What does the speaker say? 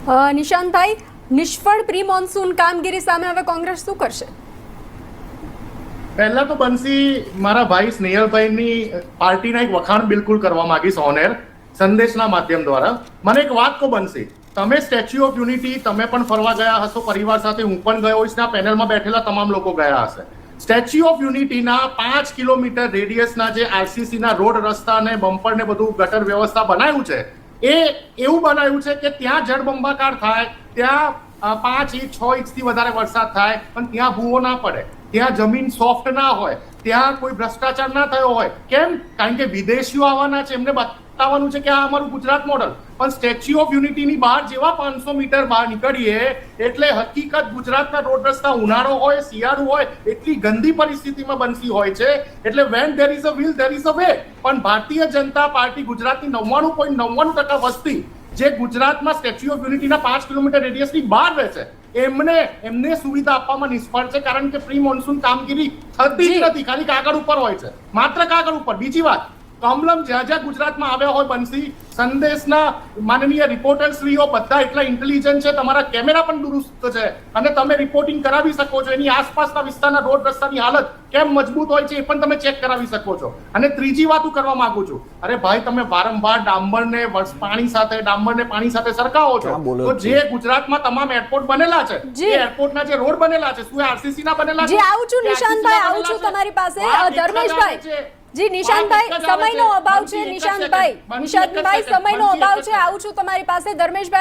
નિશાંતભાઈ, નિષ્ફળ pre monsoon કામગીરી સામે હવે કોંગ્રેસ શું કરશે? પહેલા તો બંસી મારા ભાઈ સ્નેહલભાઈની પાર્ટીના એક વખાણ બિલકુલ કરવા માંગીશ ઓનર સંદેશના માધ્યમ દ્વારા. મને એક વાત કહો બંસી, તમે સ્ટેચ્યુ ઓફ યુનિટી તમે પણ ફરવા ગયા હશો પરિવાર સાથે, હું પણ ગયો હોઈશ, પેનલમાં બેઠેલા તમામ લોકો ગયા હશે. સ્ટેચ્યુ ઓફ યુનિટીના 5 કિલોમીટર રેડિયસના જે આરસીસી ના રોડ રસ્તા ને બમ્પર ને બધું ગટર વ્યવસ્થા બનાવ્યું છે, એ એવું બનાવ્યું છે કે ત્યાં જળબંબાકાર થાય, ત્યાં 5 ઇંચ 6 ઇંચથી વધારે વરસાદ થાય પણ ત્યાં ભૂવો ના પડે, ત્યાં જમીન સોફ્ટ ના હોય, ત્યાં કોઈ ભ્રષ્ટાચાર ના થયો હોય. કેમ? કારણ કે વિદેશીઓ આવવાના છે, એમને બતાવવાનું છે કે આ અમારું ગુજરાત મોડલ. પણ સ્ટેચ્યુ ઓફ યુનિટીની બહાર જેવા 500 મીટર બહાર નીકળીએ એટલે હકીકત ગુજરાતના રોડ રસ્તા ઉનાળો હોય શિયાળો હોય એટલી ગંદી પરિસ્થિતિમાં બનતી હોય છે. એટલે when there is a will there is a way. પણ ભારતીય જનતા પાર્ટી ગુજરાતની 99.99% વસ્તી જે ગુજરાતમાં સ્ટેચ્યુ ઓફ યુનિટીના 5 કિલોમીટર રેડિયસની બહાર રહે છે, એમને સુવિધા આપવામાં નિષ્ફળ છે. કારણ કે પ્રી મોન્સૂન કામગીરી થતી જ નથી, ખાલી કાગળ ઉપર હોય છે, માત્ર કાગળ ઉપર. બીજી વાત, કમલમ જ્યાં જ્યાં ગુજરાતમાં આવ્યા હોય બંસી, સંદેશના માનનીય રિપોર્ટર શ્રીઓ બધા એટલા ઇન્ટેલિજન્ટ છે, તમારા કેમેરા પણ દુરુસ્ત છે અને તમે રિપોર્ટિંગ કરાવી શકો છો. એની આસપાસના વિસ્તારના રોડ રસ્તાની હાલત કેમ મજબૂત હોય છે એ પણ તમે ચેક કરાવી શકો છો. અને ત્રીજી વાત હું કરવા માંગુ છું, અરે ભાઈ તમે વારંવાર ડામરને પાણી સાથે સરખાવો છો, તો જે ગુજરાતમાં તમામ એરપોર્ટ બનેલા છે, જે એરપોર્ટના જે રોડ બનેલા છે, શું આરસીસી ના બનેલા છે? જી આવું છું નિશાંતભાઈ, આવું છું તમારી પાસે. ધર્મેશભાઈ, જી નિશાંતભાઈ, સમયનો અભાવ છે. નિશાંતભાઈ, સમયનો અભાવ છે. આવું છું તમારી પાસે ધર્મેશભાઈ.